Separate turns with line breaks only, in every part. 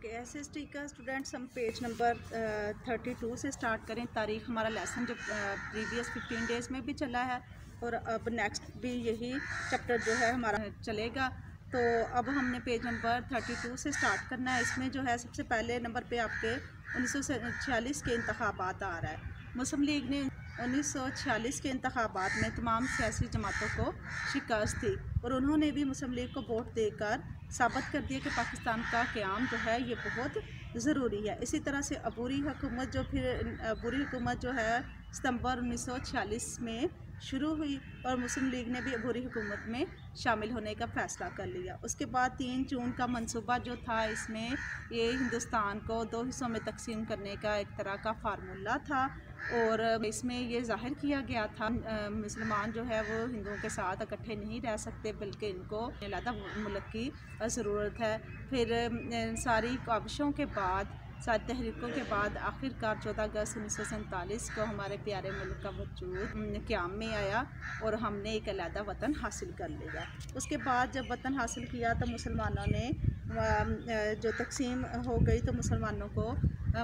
Okay SST का students हम page number 32 से स्टार्ट करें। तारीख हमारा लेसन जो प्रीवियस 15 डेज़ में भी चला है और अब नेक्स्ट भी यही चैप्टर जो है हमारा चलेगा। तो अब हमने पेज नंबर 32 से स्टार्ट करना है। इसमें जो है सबसे पहले नंबर पे आपके 1946 के इंतखाबात आ रहा है। मुस्लिम लीग ने 1946 के इंतखाबात में तमाम सियासी जमातों को शिकस्त थी और उन्होंने भी मुस्लिम लीग को वोट देकर साबित कर दिया कि पाकिस्तान का क़याम जो है ये बहुत ज़रूरी है। इसी तरह से अबूरी हुकूमत जो है सितंबर 1946 में शुरू हुई और मुस्लिम लीग ने भी अबूरी हुकूमत में शामिल होने का फ़ैसला कर लिया। उसके बाद 3 जून का मंसूबा जो था, इसमें ये हिंदुस्तान को 2 हिस्सों में तकसीम करने का एक तरह का फार्मूला था और इसमें ये जाहिर किया गया था मुसलमान जो है वो हिंदुओं के साथ इकट्ठे नहीं रह सकते, बल्कि इनको अलग मुल्क की ज़रूरत है। फिर सारी काविशों के बाद, सारी तहरीकों के बाद आखिरकार 14 अगस्त 1947 को हमारे प्यारे मुल्क का वजूद क़याम में आया और हमने एक अलग वतन हासिल कर लिया। उसके बाद जब वतन हासिल किया तो मुसलमानों ने जो तकसीम हो गई तो मुसलमानों को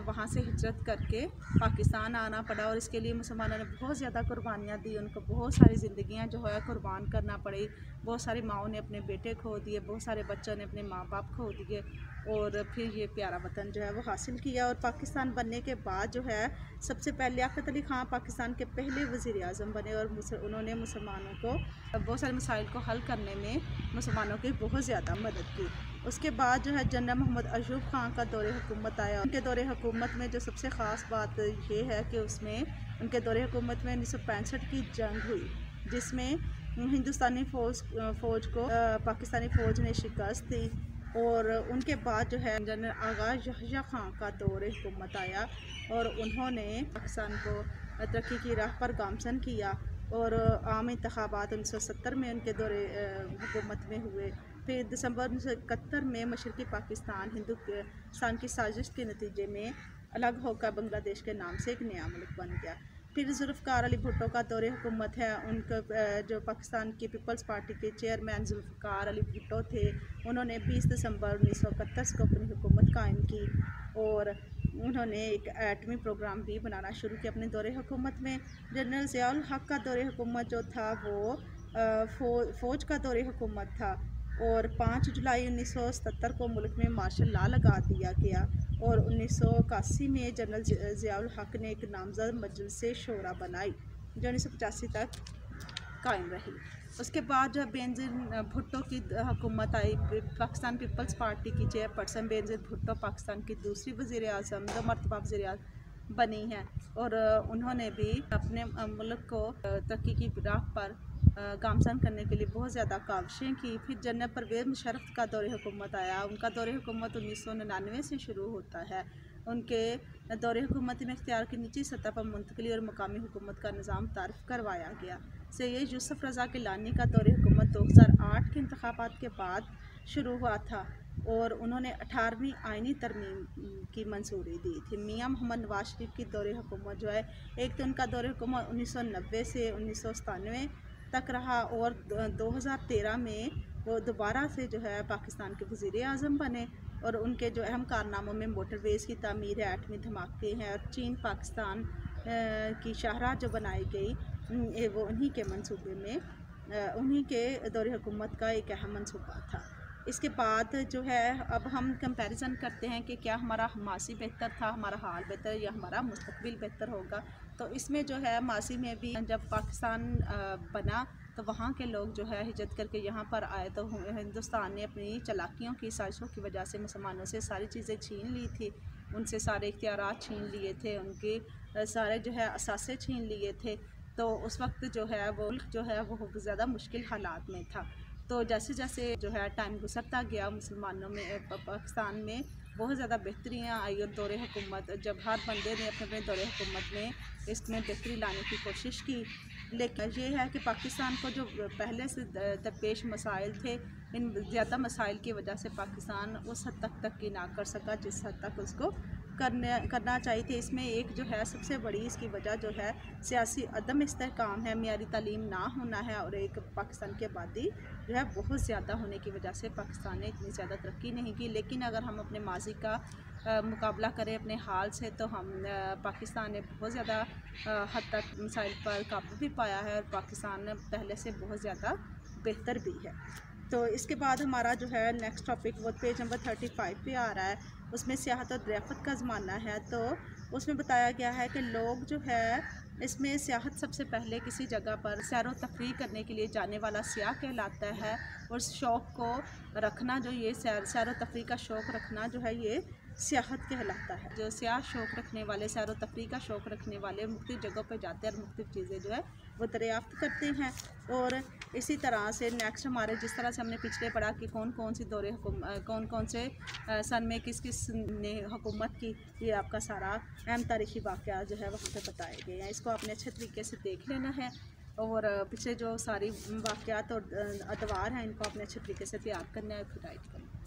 वहाँ से हिजरत करके पाकिस्तान आना पड़ा और इसके लिए मुसलमानों ने बहुत ज़्यादा कुर्बानियाँ दी। उनको बहुत सारी ज़िंदगियाँ जो है कुर्बान करना पड़ी। बहुत सारी माओं ने अपने बेटे खो दिए, बहुत सारे बच्चों ने अपने माँ बाप खो दिए और फिर ये प्यारा वतन जो है वो हासिल किया। और पाकिस्तान बनने के बाद जो है सबसे पहले लियाकत अली ख़ान पाकिस्तान के पहले वज़ीर आज़म बने और उन्होंने मुसलमानों को बहुत सारे मसाइल को हल करने में मुसलमानों की बहुत ज़्यादा मदद की। उसके बाद जो है जनरल मोहम्मद अयूब ख़ान का दौरे हुकूमत आया। उनके दौरे हुकूमत में जो सबसे ख़ास बात ये है कि उसमें उनके दौरे हुकूमत में 1965 की जंग हुई, जिसमें हिंदुस्तानी फ़ौज को पाकिस्तानी फ़ौज ने शिकस्त दी। और उनके बाद जो है जनरल आगा यहया ख़ान का दौरे हुकूमत आया और उन्होंने पाकिस्तान को तरक्की की राह पर गामज़न किया और आम इंतखाबात 1970 में उनके दौरे हुकूमत में हुए। फिर दिसंबर 1971 में मशरक़ी पाकिस्तान हिंदुस्तान की साजिश के नतीजे में अलग होकर बांग्लादेश के नाम से एक नया मुल्क बन गया। फिर जुल्फ़िकार अली भुट्टो का दौरे हुकूमत है। उनका जो पाकिस्तान की पीपल्स पार्टी के चेयरमैन जुल्फ़िकार अली भुट्टो थे, उन्होंने 20 दिसंबर 1931 को अपनी हुकूमत कायम की और उन्होंने एक एटमी प्रोग्राम भी बनाना शुरू किया अपने दौरे हुकूमत में। जनरल ज़ियाउल हक़ का दौरे हुकूमत जो था वो फ़ौज का दौरे हुकूमत था और 5 जुलाई 1977 को मुल्क में मार्शल लॉ लगा दिया गया और 1981 में जनरल ज़ियाउल हक़ ने एक नामज़द मजलिस शूरा बनाई जो 1985 तक कायम रही। उसके बाद जो बेनज़ीर भुट्टो की हुकूमत आई। पाकिस्तान पीपल्स पार्टी की चेयरपर्सन बेनज़ीर भुट्टो पाकिस्तान की दूसरी वज़ीर आज़म, 2 मरतबा वज़ीर आज़म बनी हैं और उन्होंने भी अपने मुल्क को तरक्की की राह पर गामज़न करने के लिए बहुत ज़्यादा काविशें की। फिर जनरल परवेज़ मुशर्रफ का दौरे हुकूमत आया। उनका दौरे हुकूमत 1999 से शुरू होता है। उनके दौरे हुकूमत में इख्तियार की निजी सतह पर मुंतकली और मकामी हुकूमत का निज़ाम तारीफ़ करवाया गया। सैयद यूसुफ रज़ा गिलानी का दौरे हुकूमत 2008 के इंतखाबात के बाद शुरू हुआ था और उन्होंने 18वीं आइनी तरमीम की मंजूरी दी थी। मियाँ मोहम्मद नवाज शरीफ की दौरे हुकूमत जो है, एक तो उनका दौरे हुकूमत 1990 से 1997 तक रहा और 2013 में वो दोबारा से जो है पाकिस्तान के वज़ीर आज़म बने और उनके जो अहम कारनामों में मोटरवेज़ की तामीर है, एटमी धमाके हैं और चीन पाकिस्तान की शाहराह जो बनाई गई वो उन्हीं के मंसूबे में उन्हीं के दौरे हुकूमत का एक अहम मंसूबा था। इसके बाद जो है अब हम कंपैरिजन करते हैं कि क्या हमारा माजी बेहतर था, हमारा हाल बेहतर या हमारा मुस्तकबिल बेहतर होगा। तो इसमें जो है माजी में भी जब पाकिस्तान बना तो वहाँ के लोग जो है हिजरत करके यहाँ पर आए तो हिंदुस्तान ने अपनी चालाकियों की साजिशों की वजह से मुसलमानों से सारी चीज़ें छीन ली थी, उनसे सारे इख्तियारात छीन लिए थे, उनके सारे जो है असासे छीन लिए थे। तो उस वक्त जो है वो बहुत ज़्यादा मुश्किल हालात में था। तो जैसे जैसे जो है टाइम गुजरता गया मुसलमानों में पाकिस्तान में बहुत ज़्यादा बेहतरियाँ आई और दौरे हुकूमत जब हर बंदे ने अपने अपने दौरे हुकूमत में इसमें बेहतरी लाने की कोशिश की। लेकिन ये है कि पाकिस्तान को जो पहले से दरपेश मसाइल थे, इन ज़्यादा मसाइल की वजह से पाकिस्तान उस हद तक तरक्की ना कर सका जिस हद तक उसको करना चाहिए थी। इसमें एक जो है सबसे बड़ी इसकी वजह जो है सियासी अदम इस्तेहकाम है, मियारी तालीम ना होना है, और एक पाकिस्तान की आबादी जो है बहुत ज़्यादा होने की वजह से पाकिस्तान ने इतनी ज़्यादा तरक्की नहीं की। लेकिन अगर हम अपने माजी का मुकाबला करें अपने हाल से, तो हम पाकिस्तान ने बहुत ज़्यादा हद तक मसाइल पर काबू भी पाया है, और पाकिस्तान पहले से बहुत ज़्यादा बेहतर भी है। तो इसके बाद हमारा जो है नेक्स्ट टॉपिक वो पेज नंबर 35 पे आ रहा है। उसमें सियाहत और ज़ियाफ़त का ज़माना है। तो उसमें बताया गया है कि लोग जो है इसमें सियाहत सबसे पहले किसी जगह पर सैर व तफरीह करने के लिए जाने वाला सियाह कहलाता है, और शौक़ को रखना जो ये सैर व तफरीह का शौक़ रखना जो है ये सियाहत कहलाता है। जो सियाह शौक़ रखने वाले, सैर व तफरीह का शौक़ रखने वाले मुख्तलिफ़ जगहों पर जाते हैं और मुख्तलिफ़ चीज़ें जो है वो दरियाफ़्त करते हैं। और इसी तरह से नेक्स्ट हमारे जिस तरह से हमने पिछले पढ़ा कि कौन कौन से सन में किस किस ने हुकूमत की, ये आपका सारा अहम तारीख़ी वाक़या जो है वहाँ पे बताए गए हैं। इसको आपने अच्छे तरीके से देख लेना है, और पीछे जो सारी वाक़यात और अदवार हैं इनको आपने अच्छे तरीके से तैयार करना है, फिर राइट करना है।